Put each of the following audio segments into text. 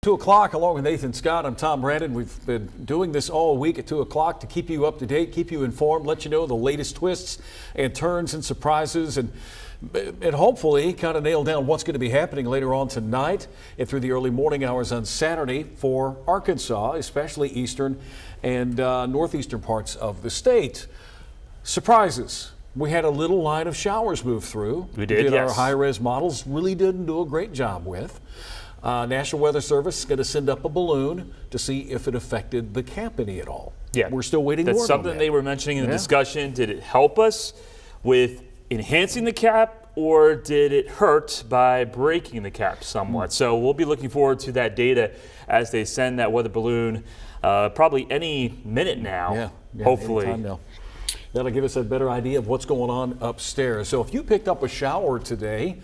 2 o'clock along with Nathan Scott. I'm Tom Brannon. We've been doing this all week at 2 o'clock to keep you up to date, keep you informed, let you know the latest twists and turns and surprises, and hopefully kind of nail down what's going to be happening later on tonight and through the early morning hours on Saturday for Arkansas, especially eastern and northeastern parts of the state. Surprises. We had a little line of showers move through. We did, yes. Our high-res models really didn't do a great job with. National Weather Service is going to send up a balloon to see if it affected the cap any at all. Yeah, we're still waiting. That's something they were mentioning in the discussion. Did it help us with enhancing the cap, or did it hurt by breaking the cap somewhat? So we'll be looking forward to that data as they send that weather balloon probably any minute now. Yeah, hopefully. Anytime now. That'll give us a better idea of what's going on upstairs. So if you picked up a shower today,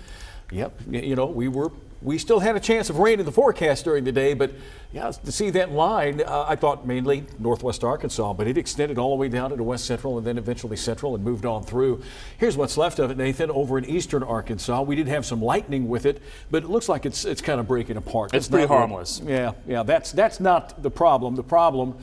we still had a chance of rain in the forecast during the day, but yeah, to see that line, I thought mainly northwest Arkansas, but it extended all the way down into west central and then eventually central and moved on through. Here's what's left of it, Nathan, over in eastern Arkansas. We did have some lightning with it, but it looks like it's kind of breaking apart. It's pretty harmless. Yeah, that's not the problem. The problem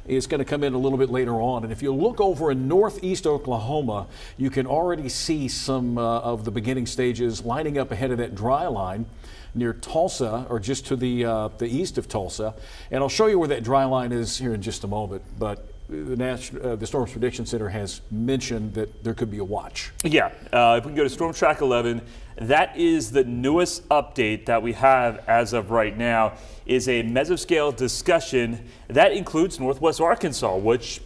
is going to come in a little bit later on. And if you look over in northeast Oklahoma, you can already see some of the beginning stages lining up ahead of that dry line near Tulsa, or just to the east of Tulsa. And I'll show you where that dry line is here in just a moment. But the Storms Prediction Center has mentioned that there could be a watch. Yeah, if we can go to Storm Track 11, that is the newest update that we have as of right now, is a mesoscale discussion that includes northwest Arkansas, which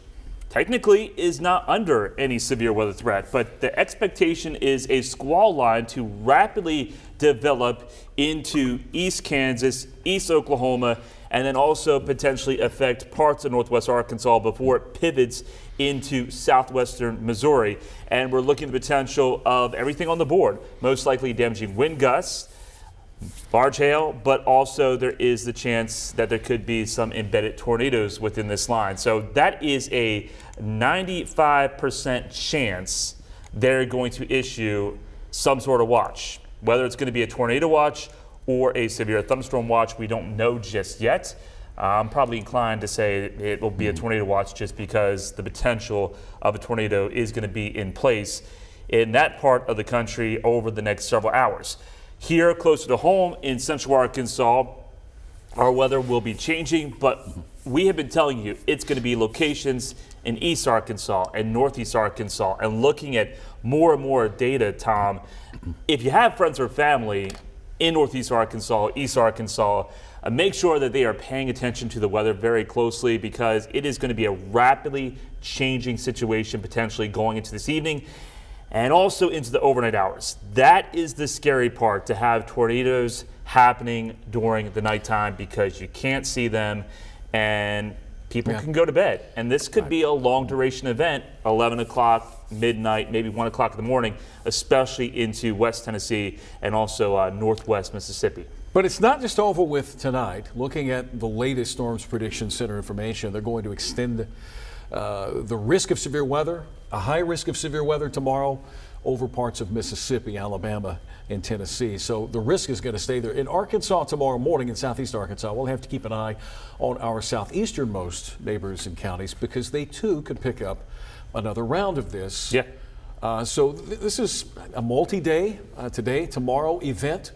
technically is not under any severe weather threat, but the expectation is a squall line to rapidly develop into East Kansas, East Oklahoma, and then also potentially affect parts of northwest Arkansas before it pivots into southwestern Missouri. And we're looking at the potential of everything on the board, most likely damaging wind gusts, large hail, but also there is the chance that there could be some embedded tornadoes within this line. So that is a 95% chance they're going to issue some sort of watch. Whether it's going to be a tornado watch or a severe thunderstorm watch, we don't know just yet. I'm probably inclined to say it will be a tornado watch just because the potential of a tornado is going to be in place in that part of the country over the next several hours. Here, closer to home in central Arkansas, our weather will be changing, but we have been telling you it's going to be locations in East Arkansas and Northeast Arkansas, and looking at more and more data, Tom. If you have friends or family in Northeast Arkansas, East Arkansas, make sure that they are paying attention to the weather very closely, because it is going to be a rapidly changing situation potentially going into this evening and also into the overnight hours. That is the scary part, to have tornadoes happening during the nighttime, because you can't see them and people can go to bed. And this could be a long duration event, 11 o'clock, midnight, maybe 1 o'clock in the morning, especially into West Tennessee and also Northwest Mississippi. But it's not just over with tonight. Looking at the latest Storms Prediction Center information, they're going to extend the risk of severe weather, a high risk of severe weather tomorrow over parts of Mississippi, Alabama, and Tennessee. So the risk is going to stay there. In Arkansas tomorrow morning, in southeast Arkansas, we'll have to keep an eye on our southeasternmost neighbors and counties, because they too could pick up another round of this. Yeah. So this is a multi-day, today, tomorrow event.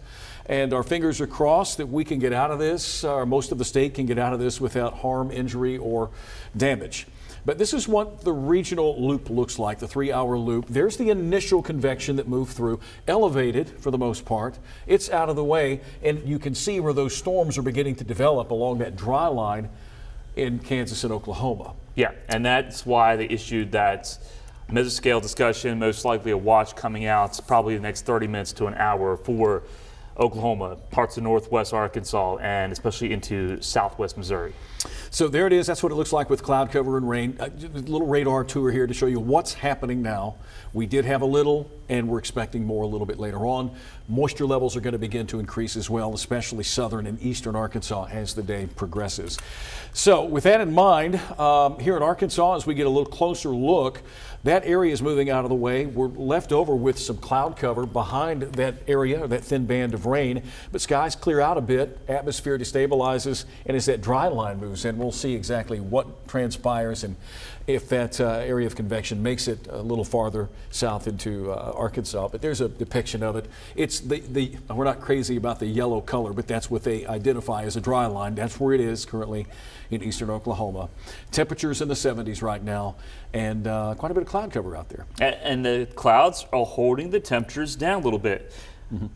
And our fingers are crossed that we can get out of this, or most of the state can get out of this without harm, injury, or damage. But this is what the regional loop looks like, the 3-hour loop. There's the initial convection that moved through, elevated for the most part. It's out of the way, and you can see where those storms are beginning to develop along that dry line in Kansas and Oklahoma. Yeah, and that's why they issued that mesoscale discussion, most likely a watch coming out probably the next 30 minutes to an hour for Oklahoma, parts of northwest Arkansas, and especially into southwest Missouri. So there it is. That's what it looks like with cloud cover and rain. A little radar tour here to show you what's happening now. We did have a little, and we're expecting more a little bit later on. Moisture levels are going to begin to increase as well, especially southern and eastern Arkansas as the day progresses. So with that in mind, here in Arkansas, as we get a little closer look, that area is moving out of the way. We're left over with some cloud cover behind that area, that thin band of rain. rain, but skies clear out a bit, atmosphere destabilizes, and as that dry line moves in, we'll see exactly what transpires and if that area of convection makes it a little farther south into Arkansas. But there's a depiction of it. It's we're not crazy about the yellow color, but that's what they identify as a dry line. That's where it is currently in eastern Oklahoma. Temperatures in the 70s right now, and quite a bit of cloud cover out there. And the clouds are holding the temperatures down a little bit.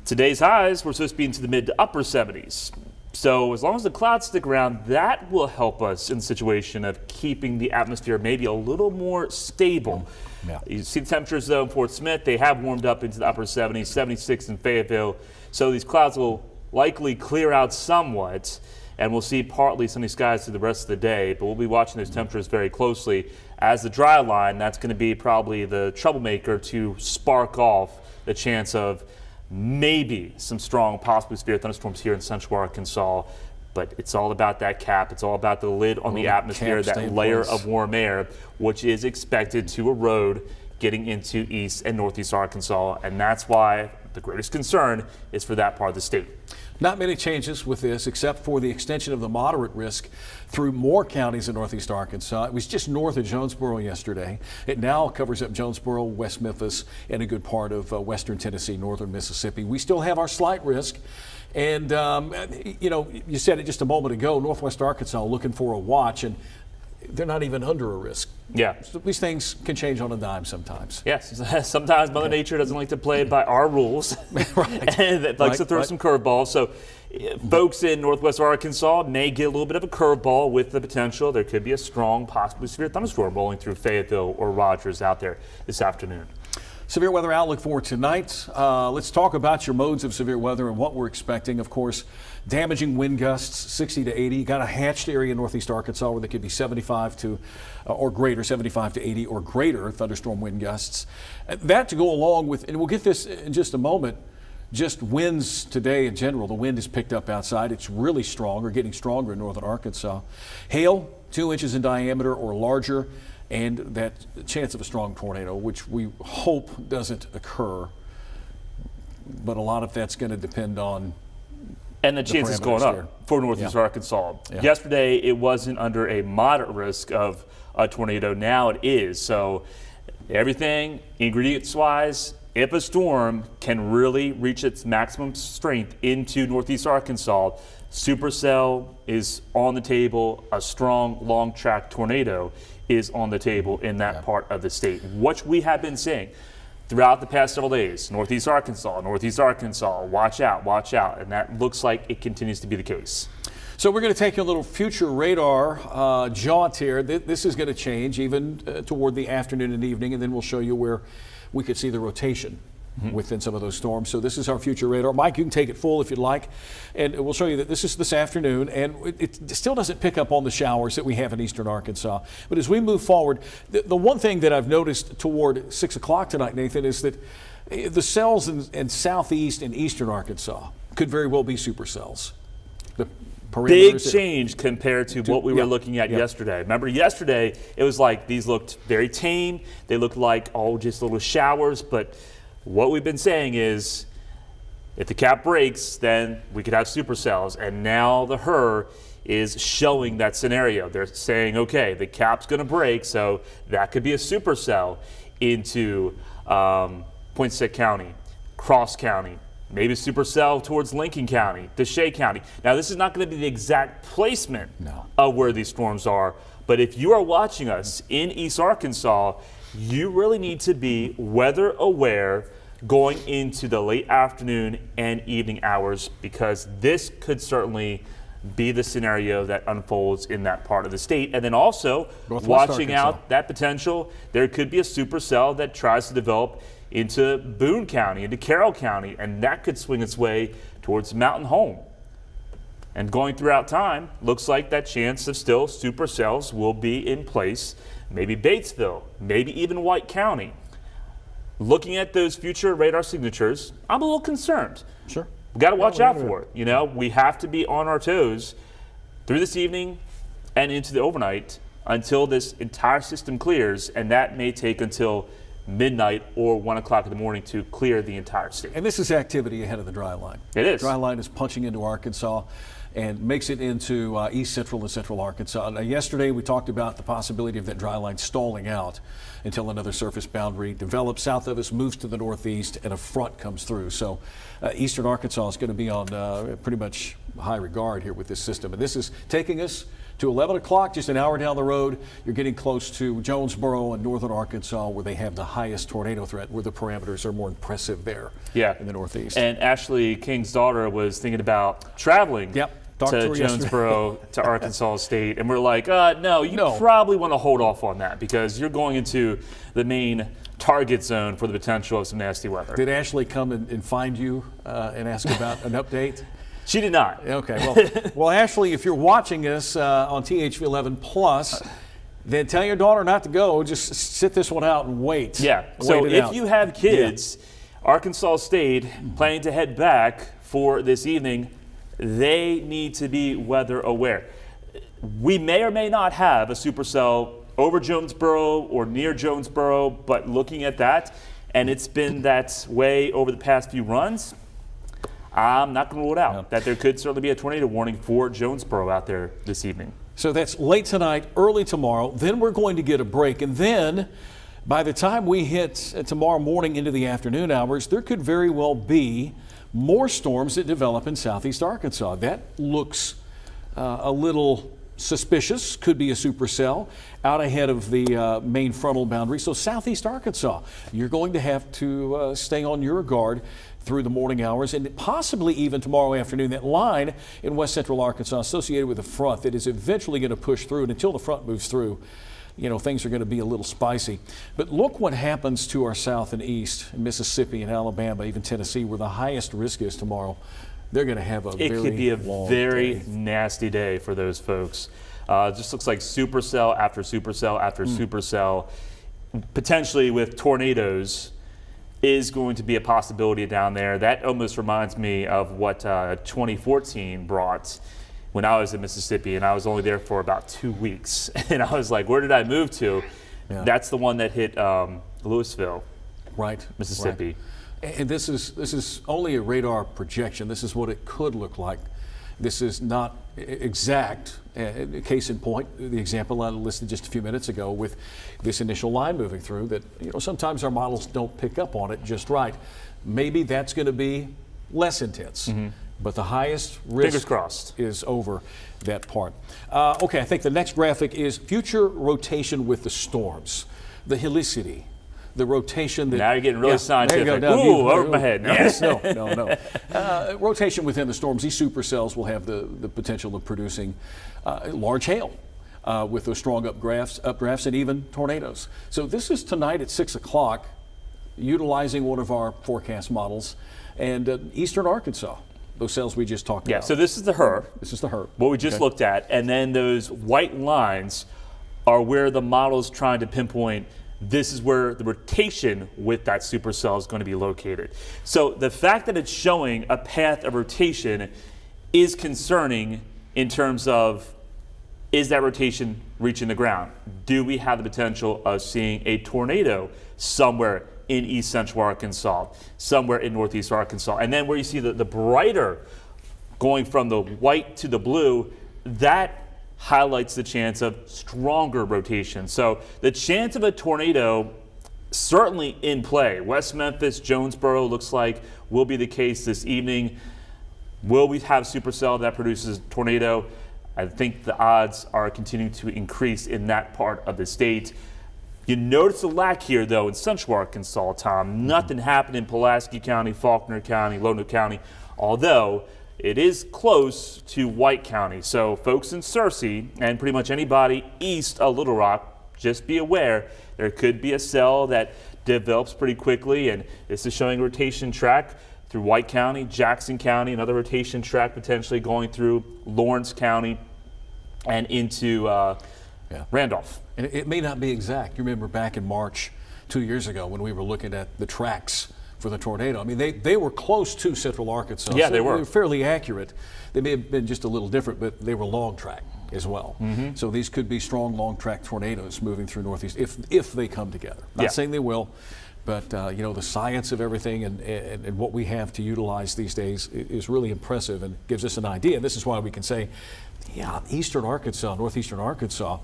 Today's highs were supposed to be into the mid to upper 70s. So as long as the clouds stick around, that will help us in the situation of keeping the atmosphere maybe a little more stable. Yeah. You see the temperatures, though, in Fort Smith. They have warmed up into the upper 70s, 76 in Fayetteville. So these clouds will likely clear out somewhat, and we'll see partly sunny skies through the rest of the day. But we'll be watching those temperatures very closely. As the dry line, that's going to be probably the troublemaker to spark off the chance of maybe some strong, possibly severe thunderstorms here in central Arkansas. But it's all about that cap. It's all about the lid on the atmosphere, that layer of warm air, which is expected to erode getting into east and northeast Arkansas. And that's why the greatest concern is for that part of the state. Not many changes with this, except for the extension of the moderate risk through more counties in northeast Arkansas. It was just north of Jonesboro yesterday. It now covers up Jonesboro, West Memphis, and a good part of western Tennessee, northern Mississippi. We still have our slight risk. And, you said it just a moment ago, northwest Arkansas looking for a watch, and they're not even under a risk. Yeah. So these things can change on a dime sometimes. Yes. Sometimes Mother Nature doesn't like to play by our rules. Right. And it likes to throw some curveballs. So folks in northwest Arkansas may get a little bit of a curveball with the potential. There could be a strong, possibly severe thunderstorm rolling through Fayetteville or Rogers out there this afternoon. Severe weather outlook for tonight. Let's talk about your modes of severe weather and what we're expecting. Of course, damaging wind gusts 60 to 80. Got a hatched area in northeast Arkansas where there could be 75 to 80 or greater thunderstorm wind gusts. That to go along with, and we'll get this in just a moment, just winds today in general. The wind is picked up outside. It's really strong or getting stronger in northern Arkansas. Hail 2 inches in diameter or larger, and that chance of a strong tornado, which we hope doesn't occur. But a lot of that's going to depend on. And the chance is going up for northeast Arkansas. Yeah. Yesterday, it wasn't under a moderate risk of a tornado. Now it is. So everything, ingredients-wise, if a storm can really reach its maximum strength into northeast Arkansas, Supercell is on the table. A strong, long-track tornado is on the table in that part of the state, which we have been saying throughout the past several days. Northeast Arkansas, watch out. And that looks like it continues to be the case. So we're going to take a little future radar jaunt here. This is going to change even toward the afternoon and evening, and then we'll show you where we could see the rotation within some of those storms. So this is our future radar. Mike, you can take it full if you'd like, and we'll show you that this is this afternoon, and it still doesn't pick up on the showers that we have in eastern Arkansas. But as we move forward, the one thing that I've noticed toward 6 o'clock tonight, Nathan, is that the cells in southeast and eastern Arkansas could very well be supercells. The big change compared to what we were looking at yesterday. Remember, yesterday it was like these looked very tame. They looked like just little showers, but what we've been saying is if the cap breaks, then we could have supercells. And now the HRRR is showing that scenario. They're saying, okay, the cap's going to break, so that could be a supercell into Poinsett County, Cross County, maybe a supercell towards Lincoln County, Deshay County. Now, this is not going to be the exact placement of where these storms are, but if you are watching us in East Arkansas, you really need to be weather aware going into the late afternoon and evening hours, because this could certainly be the scenario that unfolds in that part of the state. And then also watching out that potential, there could be a supercell that tries to develop into Boone County, into Carroll County, and that could swing its way towards Mountain Home. And going throughout time, looks like that chance of still supercells will be in place. Maybe Batesville, maybe even White County. Looking at those future radar signatures, I'm a little concerned. Sure. We've got to watch out for it. You know, we have to be on our toes through this evening and into the overnight until this entire system clears, and that may take until midnight or 1 o'clock in the morning to clear the entire state. And this is activity ahead of the dry line. It is. Dry line is punching into Arkansas and makes it into east central and central Arkansas. Now, yesterday we talked about the possibility of that dry line stalling out until another surface boundary develops south of us, moves to the northeast, and a front comes through. So eastern Arkansas is going to be on pretty much high regard here with this system. And this is taking us to 11 o'clock, just an hour down the road. You're getting close to Jonesboro and northern Arkansas, where they have the highest tornado threat, where the parameters are more impressive there in the northeast. And Ashley King's daughter was thinking about traveling to Jonesboro to Arkansas State. And we're like, no, you probably want to hold off on that because you're going into the main target zone for the potential of some nasty weather. Did Ashley come and find you and ask about an update? She did not. Okay. Well, Ashley, if you're watching us on THV11 Plus, then tell your daughter not to go. Just sit this one out and wait. Yeah. So if you have kids, Arkansas State planning to head back for this evening, they need to be weather aware. We may or may not have a supercell over Jonesboro or near Jonesboro, but looking at that, and it's been that way over the past few runs, I'm not going to rule it out that there could certainly be a tornado warning for Jonesboro out there this evening. So that's late tonight, early tomorrow. Then we're going to get a break. And then by the time we hit tomorrow morning into the afternoon hours, there could very well be more storms that develop in southeast Arkansas. That looks a little suspicious. Could be a supercell out ahead of the main frontal boundary. So southeast Arkansas, you're going to have to stay on your guard through the morning hours and possibly even tomorrow afternoon. That line in west central Arkansas associated with a front that is eventually going to push through, and until the front moves through, things are going to be a little spicy. But look what happens to our south and east, Mississippi and Alabama, even Tennessee, where the highest risk is tomorrow. They're going to have it could be a very nasty day for those folks. It just looks like supercell after supercell after supercell, potentially with tornadoes, is going to be a possibility down there. That almost reminds me of what 2014 brought when I was in Mississippi, and I was only there for about 2 weeks. And I was like, where did I move to? That's the one that hit Louisville, Mississippi. Right. And this is only a radar projection. This is what it could look like. This is not exact. Case in point, the example I listed just a few minutes ago with this initial line moving through that, sometimes our models don't pick up on it just right. Maybe that's going to be less intense. But the highest risk, fingers crossed, is over that part. Okay, I think the next graphic is future rotation with the storms, the helicity. The rotation that... Now you're getting really scientific. Ooh, over my head. Yes, no. Rotation within the storms, these supercells will have the potential of producing large hail with those strong updrafts and even tornadoes. So this is tonight at 6 o'clock, utilizing one of our forecast models, and eastern Arkansas. Those cells we just talked about. Yeah, so this is the HER. This is the HER. What we just looked at. And then those white lines are where the model's trying to pinpoint this is where the rotation with that supercell is going to be located. So the fact that it's showing a path of rotation is concerning in terms of, is that rotation reaching the ground? Do we have the potential of seeing a tornado somewhere in east central Arkansas, somewhere in northeast Arkansas? And then where you see the brighter going from the white to the blue, that highlights the chance of stronger rotation. So the chance of a tornado certainly in play. West Memphis, Jonesboro looks like will be the case this evening. Will we have supercell that produces tornado? I think the odds are continuing to increase in that part of the state. You notice a lack here, though, in central Arkansas, Tom. Nothing happened in Pulaski County, Faulkner County, Lonoke County, although it is close to White County. So folks in Searcy and pretty much anybody east of Little Rock, just be aware there could be a cell that develops pretty quickly, and this is showing a rotation track through White County, Jackson County, another rotation track potentially going through Lawrence County and into Randolph. And it may not be exact. You remember back in March 2 years ago when we were looking at the tracks for the tornado. I mean, they were close to central Arkansas. Yeah, so they were fairly accurate. They may have been just a little different, but they were long track. as well. So these could be strong long track tornadoes moving through Northeast if they come together. Not saying they will, but the science of everything and what we have to utilize these days is really impressive and gives us an idea. And this is why we can say, eastern Arkansas, northeastern Arkansas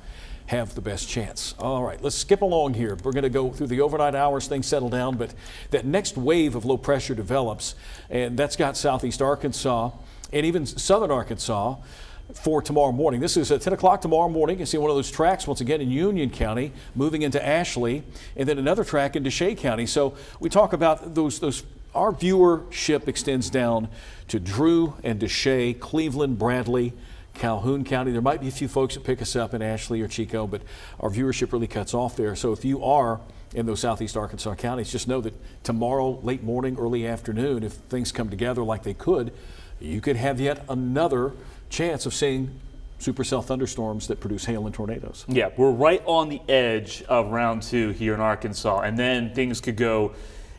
have the best chance. All right, let's skip along here. We're going to go through the overnight hours, things settle down, but that next wave of low pressure develops, and that's got southeast Arkansas and even southern Arkansas for tomorrow morning. This is at 10 o'clock tomorrow morning. You see one of those tracks once again in Union County, moving into Ashley, and then another track in Deshay County. So we talk about those. Our viewership extends down to Drew and Deshay, Cleveland, Bradley, Calhoun County. There might be a few folks that pick us up in Ashley or Chico, but our viewership really cuts off there. So if you are in those southeast Arkansas counties, just know that tomorrow, late morning, early afternoon, if things come together like they could, you could have yet another chance of seeing supercell thunderstorms that produce hail and tornadoes. Yeah, we're right on the edge of round 2 here in Arkansas, and then things could go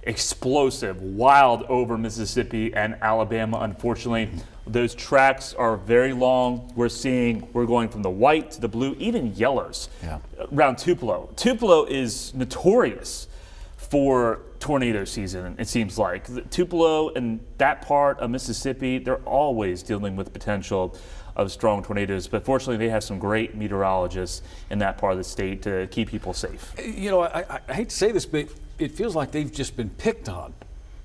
explosive, wild over Mississippi and Alabama. Unfortunately, those tracks are very long. We're going from the white to the blue, even yellows. Around Tupelo. Tupelo is notorious for tornado season, it seems like. Tupelo and that part of Mississippi, they're always dealing with potential of strong tornadoes, but fortunately they have some great meteorologists in that part of the state to keep people safe. I hate to say this, but it feels like they've just been picked on.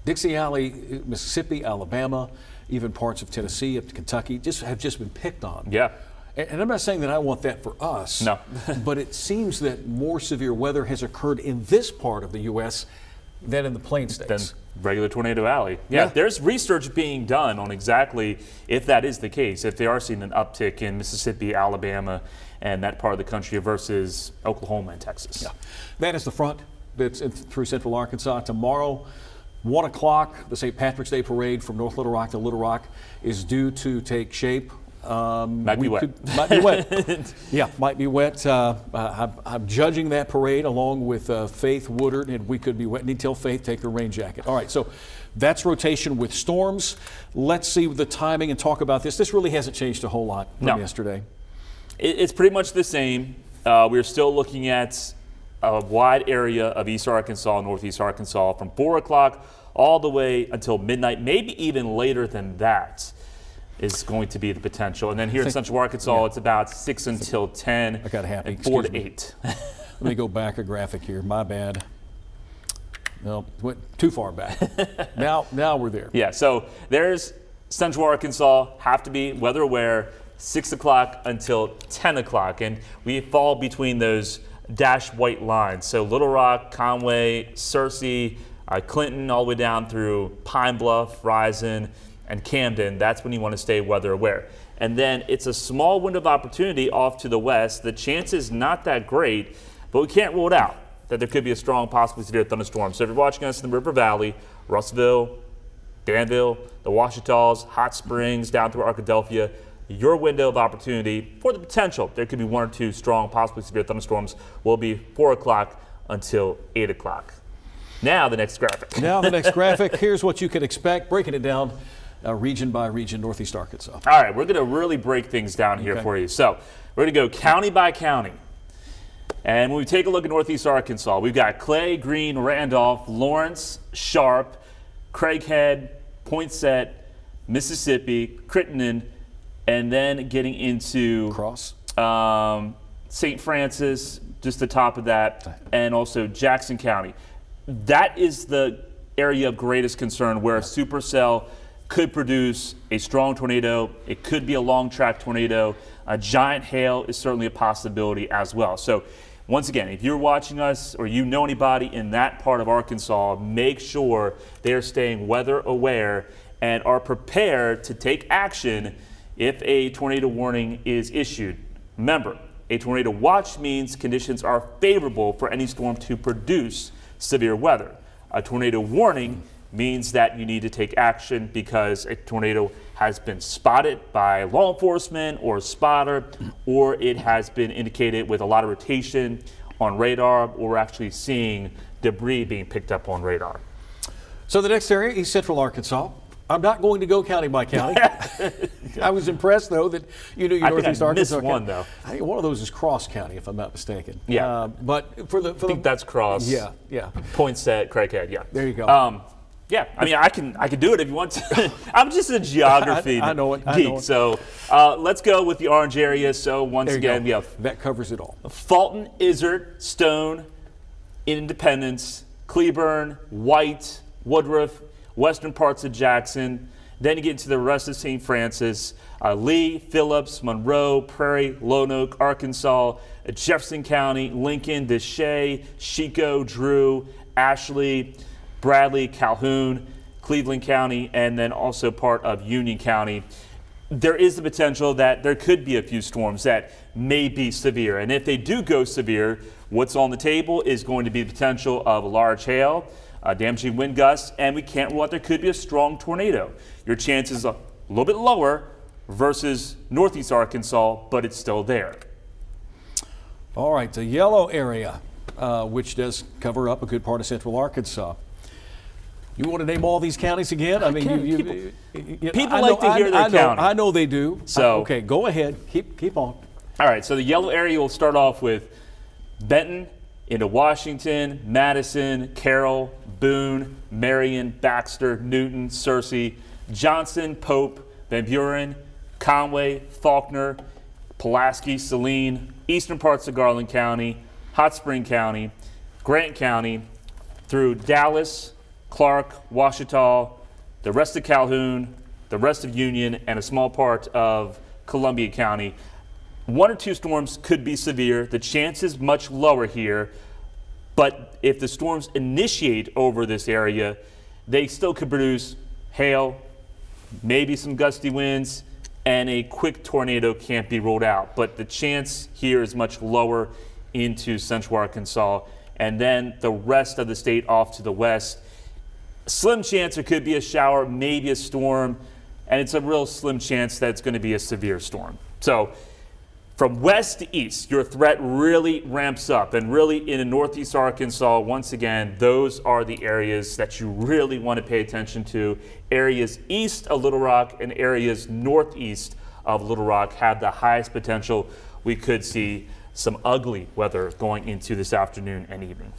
Dixie Alley, Mississippi, Alabama, even parts of Tennessee up to Kentucky have just been picked on. Yeah. And I'm not saying that I want that for us. No. But it seems that more severe weather has occurred in this part of the U.S. than in the Plain States. Than regular Tornado Alley. Yeah, there's research being done on exactly if that is the case, if they are seeing an uptick in Mississippi, Alabama, and that part of the country versus Oklahoma and Texas. Yeah. That is the front that's through central Arkansas. Tomorrow, 1 o'clock, the St. Patrick's Day Parade from North Little Rock to Little Rock is due to take shape. Might be wet. Might be wet. Yeah, might be wet. I'm judging that parade along with Faith Woodard, and we could be wet. Need to tell Faith take her rain jacket. All right, so that's rotation with storms. Let's see the timing and talk about this. This really hasn't changed a whole lot from yesterday. It's pretty much the same. We're still looking at a wide area of East Arkansas, Northeast Arkansas from 4 o'clock all the way until midnight, maybe even later than that is going to be the potential. And then here in Central Arkansas, it's about 6 until 10. I got happy. And 4 to 8. Let me go back a graphic here. My bad. No, went too far back. Now we're there. Yeah, so there's Central Arkansas, have to be weather aware, 6 o'clock until 10 o'clock. And we fall between those dashed white lines. So Little Rock, Conway, Searcy, Clinton, all the way down through Pine Bluff, Rison, and Camden. That's when you want to stay weather aware. And then it's a small window of opportunity off to the west. The chance is not that great, but we can't rule it out that there could be a strong, possibly severe thunderstorm. So if you're watching us in the River Valley, Russellville, Danville, the Ouachita's, Hot Springs, down through Arkadelphia, your window of opportunity for the potential, there could be 1 or 2 strong, possibly severe thunderstorms, will be 4 o'clock until 8 o'clock. Now the next graphic. Here's what you can expect, breaking it down region by region, Northeast Arkansas. All right, we're going to really break things down here for you. So we're going to go county by county. And when we take a look at Northeast Arkansas, we've got Clay, Greene, Randolph, Lawrence, Sharp, Craighead, Poinsett, Mississippi, Crittenden, and then getting into Cross, St. Francis, just the top of that, and also Jackson County. That is the area of greatest concern where a supercell could produce a strong tornado. It could be a long track tornado. A giant hail is certainly a possibility as well. So once again, if you're watching us or you know anybody in that part of Arkansas, make sure they're staying weather aware and are prepared to take action if a tornado warning is issued. Remember, a tornado watch means conditions are favorable for any storm to produce severe weather. A tornado warning means that you need to take action because a tornado has been spotted by law enforcement or a spotter, or it has been indicated with a lot of rotation on radar, or we're actually seeing debris being picked up on radar. So the next area, East Central Arkansas. I'm not going to go county by county. I was impressed, though, that you knew your Northeast Arkansas. I one, though. I think one of those is Cross County, if I'm not mistaken. Yeah. But I think that's Cross. Yeah, yeah. Poinsett, Craighead, yeah. There you go. Yeah, I mean, I can do it if you want to. I'm just a geography I know it. geek. So let's go with the orange area. So once again, we have that covers it all. Fulton, Izzard, Stone, Independence, Cleburne, White, Woodruff, western parts of Jackson. Then you get into the rest of St. Francis, Lee, Phillips, Monroe, Prairie, Lonoke, Arkansas, Jefferson County, Lincoln, Deshay, Chico, Drew, Ashley, Bradley, Calhoun, Cleveland County, and then also part of Union County. There is the potential that there could be a few storms that may be severe. And if they do go severe, what's on the table is going to be the potential of large hail, damaging wind gusts, and we can't rule out there could be a strong tornado. Your chances are a little bit lower versus Northeast Arkansas, but it's still there. All right, the yellow area, which does cover up a good part of central Arkansas. You want to name all these counties again? I mean, people like to hear their county. I know they do. So okay, go ahead. Keep on. All right, so the yellow area will start off with Benton into Washington, Madison, Carroll, Boone, Marion, Baxter, Newton, Searcy, Johnson, Pope, Van Buren, Conway, Faulkner, Pulaski, Saline, eastern parts of Garland County, Hot Spring County, Grant County, through Dallas, Clark, Washita, the rest of Calhoun, the rest of Union, and a small part of Columbia County. One or two storms could be severe. The chance is much lower here, but if the storms initiate over this area, they still could produce hail, maybe some gusty winds, and a quick tornado can't be ruled out. But the chance here is much lower into central Arkansas, and then the rest of the state off to the west. Slim chance there could be a shower, maybe a storm, and it's a real slim chance that it's going to be a severe storm. So from west to east, your threat really ramps up. And really in Northeast Arkansas, once again, those are the areas that you really want to pay attention to. Areas east of Little Rock and areas northeast of Little Rock have the highest potential. We could see some ugly weather going into this afternoon and evening.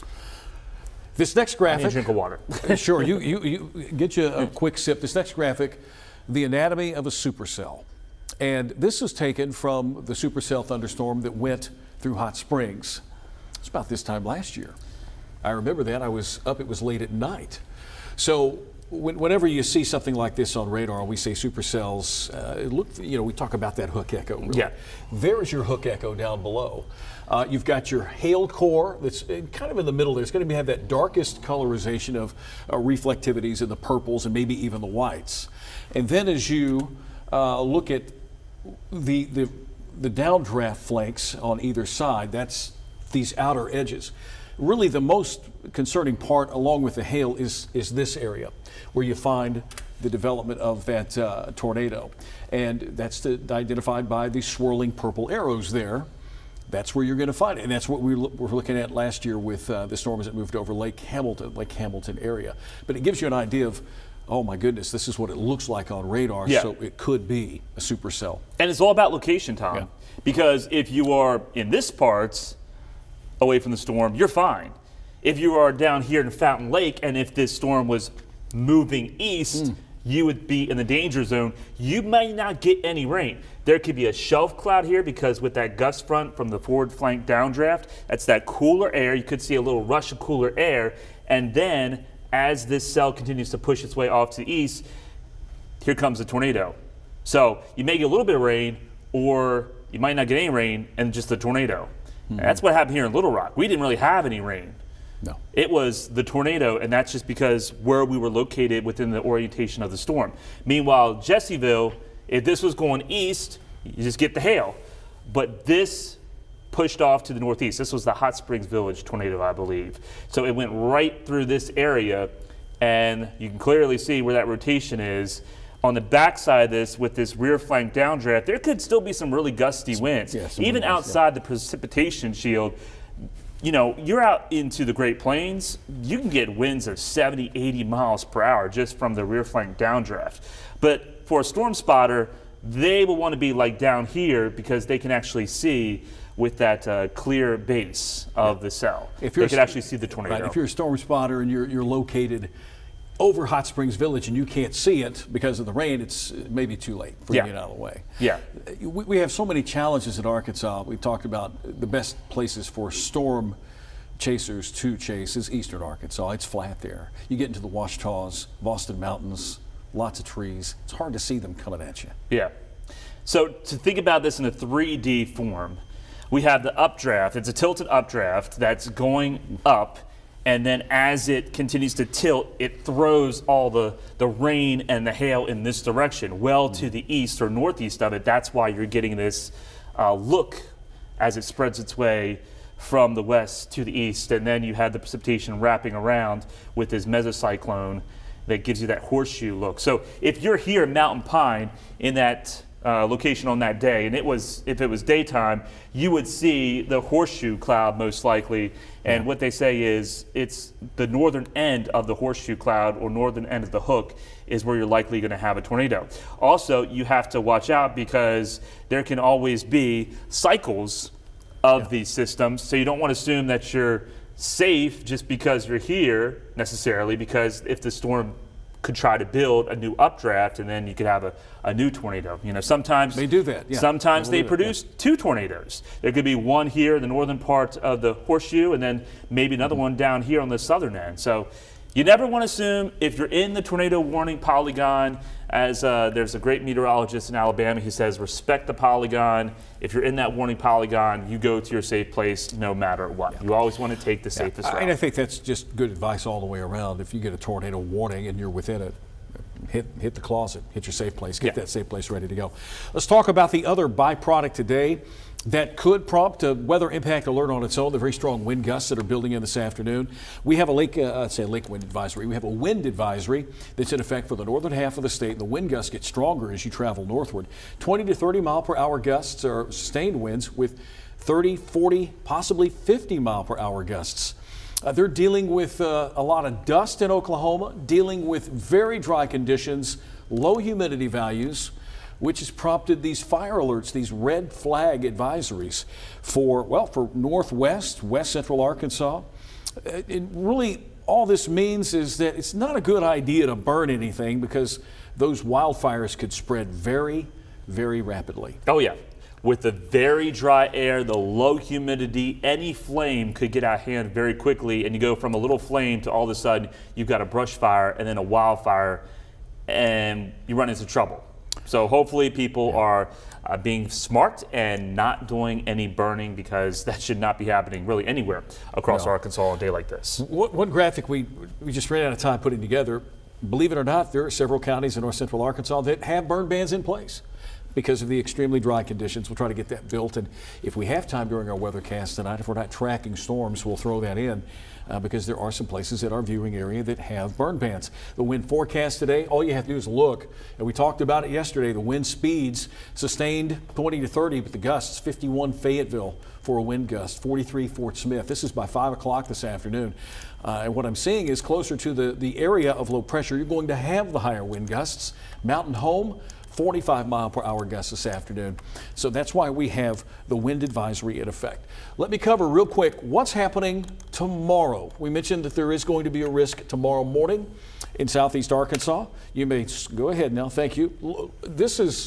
This next graphic. I need a drink of water. Sure, you get you a quick sip. This next graphic, the anatomy of a supercell. And this is taken from the supercell thunderstorm that went through Hot Springs. It's about this time last year. I remember that. I was up, it was late at night. So whenever you see something like this on radar, we say supercells, we talk about that hook echo. Really. Yeah. There's your hook echo down below. You've got your hail core that's kind of in the middle there. It's going to have that darkest colorization of reflectivities in the purples and maybe even the whites. And then as you look at the downdraft flanks on either side, that's these outer edges. Really the most concerning part along with the hail is this area where you find the development of that tornado. And that's identified by these swirling purple arrows there. That's where you're going to find it. And that's what we were looking at last year with the storms that moved over Lake Hamilton area. But it gives you an idea of, oh my goodness, this is what it looks like on radar, yeah. So it could be a supercell. And it's all about location, Tom. Yeah. Because if you are in this parts away from the storm, you're fine. If you are down here in Fountain Lake, and if this storm was moving east, you would be in the danger zone. You might not get any rain. There could be a shelf cloud here because with that gust front from the forward flank downdraft, that's that cooler air. You could see a little rush of cooler air. And then as this cell continues to push its way off to the east, here comes a tornado. So you may get a little bit of rain, or you might not get any rain and just a tornado. Mm-hmm. That's what happened here in Little Rock. We didn't really have any rain. No. It was the tornado, and that's just because where we were located within the orientation of the storm. Meanwhile, Jessieville, if this was going east, you just get the hail. But this pushed off to the northeast. This was the Hot Springs Village tornado, I believe. So it went right through this area, and you can clearly see where that rotation is. On the backside of this, with this rear flank downdraft, there could still be some really gusty winds. Yeah, even outside the precipitation shield. you're out into the Great Plains, you can get winds of 70, 80 miles per hour just from the rear flank downdraft. But for a storm spotter, they will want to be like down here because they can actually see with that clear base of the cell. They can actually see the tornado. Right, if you're a storm spotter and you're located over Hot Springs Village and you can't see it because of the rain, it's maybe too late for you to get out of the way. Yeah. We have so many challenges in Arkansas. We've talked about the best places for storm chasers to chase is eastern Arkansas. It's flat there. You get into the Ouachitas, Boston Mountains, lots of trees. It's hard to see them coming at you. Yeah. So to think about this in a 3D form, we have the updraft. It's a tilted updraft that's going up. And then as it continues to tilt, it throws all the rain and the hail in this direction, well to the east or northeast of it. That's why you're getting this look as it spreads its way from the west to the east. And then you have the precipitation wrapping around with this mesocyclone that gives you that horseshoe look. So if you're here in Mountain Pine in that location on that day, and if it was daytime, you would see the horseshoe cloud most likely. And what they say is it's the northern end of the horseshoe cloud or northern end of the hook is where you're likely going to have a tornado. Also, you have to watch out because there can always be cycles of these systems. So you don't want to assume that you're safe just because you're here necessarily, because if the storm could try to build a new updraft and then you could have a new tornado. Sometimes they do that. Yeah. Sometimes they produce two tornadoes. There could be one here in the northern part of the horseshoe and then maybe another one down here on the southern end. So you never want to assume if you're in the tornado warning polygon, as there's a great meteorologist in Alabama, he says respect the polygon. If you're in that warning polygon, you go to your safe place no matter what. Yeah. You always want to take the safest route. And I think that's just good advice all the way around. If you get a tornado warning and you're within it, hit the closet, hit your safe place, get that safe place ready to go. Let's talk about the other byproduct today that could prompt a weather impact alert on its own, the very strong wind gusts that are building in this afternoon. We have a lake wind advisory. We have a wind advisory that's in effect for the northern half of the state. The wind gusts get stronger as you travel northward. 20 to 30 mile per hour gusts are sustained winds with 30, 40, possibly 50 mile per hour gusts. They're dealing with a lot of dust in Oklahoma, dealing with very dry conditions, low humidity values, which has prompted these fire alerts, these red flag advisories for northwest, west central Arkansas. Really, all this means is that it's not a good idea to burn anything because those wildfires could spread very, very rapidly. Oh, yeah. With the very dry air, the low humidity, any flame could get out of hand very quickly, and you go from a little flame to all of a sudden you've got a brush fire and then a wildfire, and you run into trouble. So hopefully people are being smart and not doing any burning because that should not be happening really anywhere across Arkansas on a day like this. One graphic we just ran out of time putting together, believe it or not, there are several counties in north central Arkansas that have burn bans in place because of the extremely dry conditions. We'll try to get that built, and if we have time during our weathercast tonight, if we're not tracking storms, we'll throw that in because there are some places in our viewing area that have burn bans. The wind forecast today, all you have to do is look, and we talked about it yesterday, the wind speeds sustained 20 to 30, but the gusts, 51 Fayetteville for a wind gust, 43 Fort Smith. This is by 5 o'clock this afternoon. And what I'm seeing is closer to the area of low pressure, you're going to have the higher wind gusts. Mountain Home, 45 mile per hour gusts this afternoon. So that's why we have the wind advisory in effect. Let me cover real quick what's happening tomorrow. We mentioned that there is going to be a risk tomorrow morning in southeast Arkansas. You may go ahead now. Thank you. This.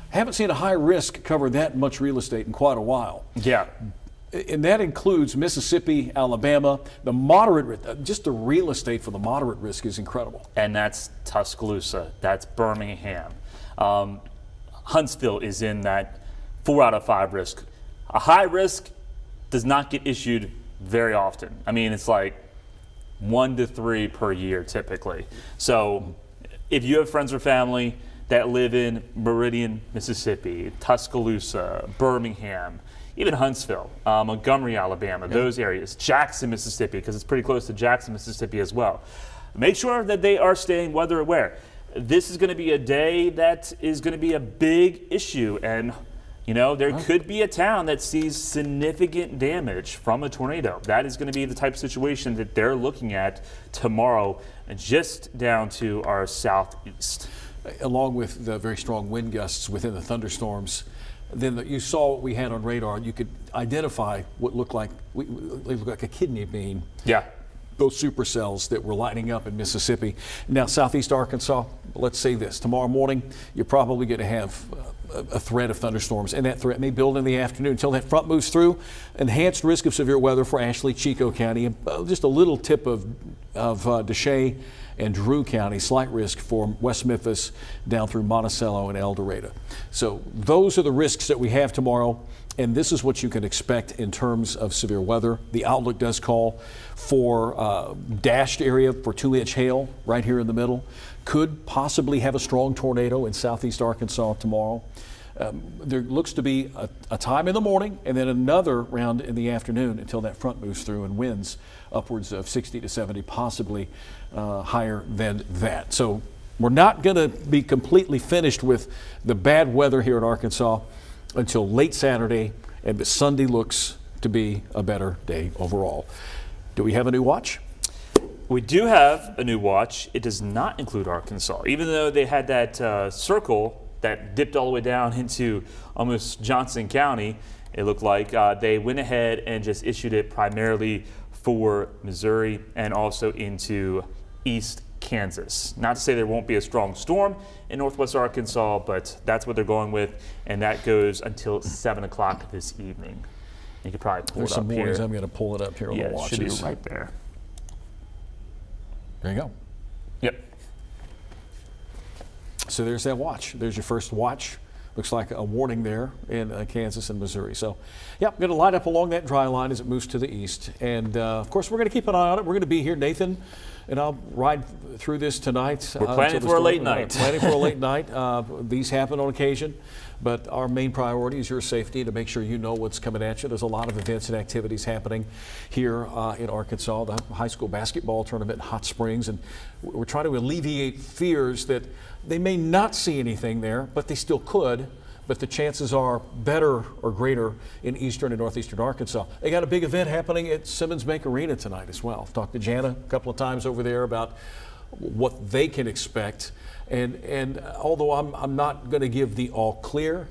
Haven't seen a high risk cover that much real estate in quite a while. Yeah. And that includes Mississippi, Alabama. The moderate, just the real estate for the moderate risk is incredible. And that's Tuscaloosa. That's Birmingham. Huntsville is in that 4 out of 5 risk. A high risk does not get issued very often. I mean, it's like 1 to 3 per year typically. So if you have friends or family that live in Meridian, Mississippi, Tuscaloosa, Birmingham, even Huntsville, Montgomery, Alabama, those areas, Jackson, Mississippi, because it's pretty close to Jackson, Mississippi as well. Make sure that they are staying weather aware. This is going to be a day that is going to be a big issue, and You know, there could be a town that sees significant damage from a tornado. That is going to be the type of situation that they're looking at tomorrow, just down to our southeast. Along with the very strong wind gusts within the thunderstorms, then you saw what we had on radar. You could identify what looked like a kidney bean. Yeah. Those supercells that were lighting up in Mississippi. Now, southeast Arkansas, let's say this. Tomorrow morning, you're probably going to have a threat of thunderstorms, and that threat may build in the afternoon until that front moves through. Enhanced risk of severe weather for Ashley, Chico County, and just a little tip of Deshay and Drew County, slight risk for West Memphis down through Monticello and El Dorado. So those are the risks that we have tomorrow. And this is what you can expect in terms of severe weather. The outlook does call for dashed area for 2-inch hail right here in the middle. Could possibly have a strong tornado in southeast Arkansas tomorrow. There looks to be a time in the morning and then another round in the afternoon until that front moves through, and winds upwards of 60 to 70, possibly higher than that. So we're not going to be completely finished with the bad weather here in Arkansas until late Saturday, and Sunday looks to be a better day overall. Do we have a new watch? We do have a new watch. It does not include Arkansas, even though they had that circle that dipped all the way down into almost Johnson County. It looked like they went ahead and just issued it primarily for Missouri and also into East Kansas. Not to say there won't be a strong storm in northwest Arkansas, but that's what they're going with, and that goes until 7 o'clock this evening. You could probably pull There's it some up warnings. here. I'm going to pull it up here on Yeah, the it watches. should be right there. There you go. Yep. So there's that watch. There's your first watch. Looks like a warning there in Kansas and Missouri. So, yeah, going to line up along that dry line as it moves to the east. And, of course, we're going to keep an eye on it. We're going to be here, Nathan, and I'll ride through this tonight. We're planning for a late night. Planning for a late night. These happen on occasion. But our main priority is your safety, to make sure you know what's coming at you. There's a lot of events and activities happening here in Arkansas. The high school basketball tournament in Hot Springs. And we're trying to alleviate fears that they may not see anything there, but they still could. But the chances are better or greater in eastern and northeastern Arkansas. They got a big event happening at Simmons Bank Arena tonight as well. I've talked to Jana a couple of times over there about what they can expect. And although I'm not going to give the all clear,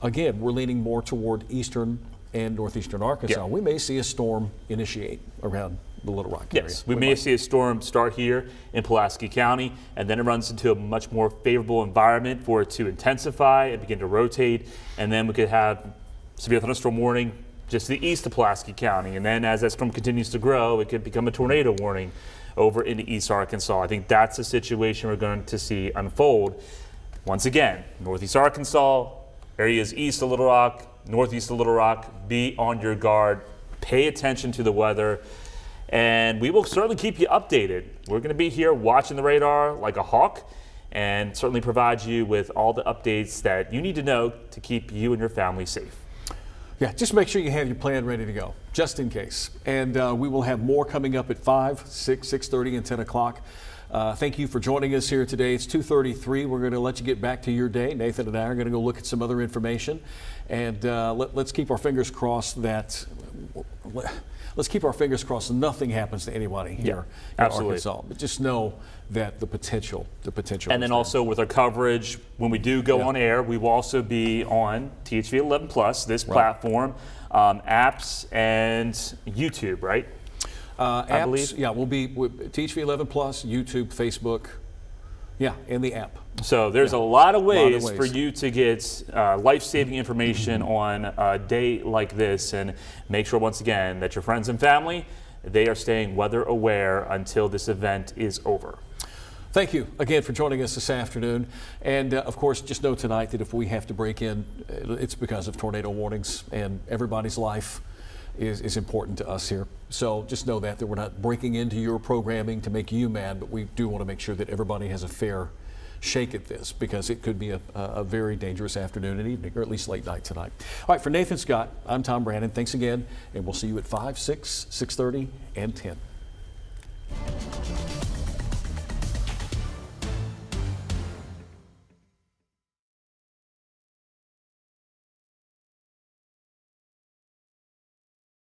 again, we're leaning more toward eastern and northeastern Arkansas. Yeah. We may see a storm initiate around the Little Rock area. Yes, we may see a storm start here in Pulaski County, and then it runs into a much more favorable environment for it to intensify and begin to rotate, and then we could have severe thunderstorm warning just to the east of Pulaski County, and then as that storm continues to grow, it could become a tornado warning over into East Arkansas. I think that's a situation we're going to see unfold. Once again, northeast Arkansas, areas east of Little Rock, northeast of Little Rock, be on your guard, pay attention to the weather, and we will certainly keep you updated. We're going to be here watching the radar like a hawk and certainly provide you with all the updates that you need to know to keep you and your family safe. Yeah, just make sure you have your plan ready to go, just in case. And we will have more coming up at 5, 6, 6:30, and 10 o'clock. Thank you for joining us here today. It's 2:33. We're going to let you get back to your day. Nathan and I are going to go look at some other information. And let's keep our fingers crossed that... Let's keep our fingers crossed nothing happens to anybody here in Arkansas. But just know that the potential. And then also with our coverage, when we do go on air, we will also be on THV 11 Plus, this platform, apps, and YouTube, right? Apps, I believe. Yeah, we'll be with THV 11 Plus, YouTube, Facebook, and the app. So there's a lot of ways for you to get life-saving information on a day like this, and make sure once again that your friends and family, they are staying weather aware until this event is over. Thank you again for joining us this afternoon. And of course, just know tonight that if we have to break in, it's because of tornado warnings, and everybody's life is important to us here. So just know that we're not breaking into your programming to make you mad, but we do want to make sure that everybody has a fair shake at this, because it could be a very dangerous afternoon and evening, or at least late night tonight. All right, for Nathan Scott, I'm Tom Brannon. Thanks again, and we'll see you at 5, 6, 6:30, and 10.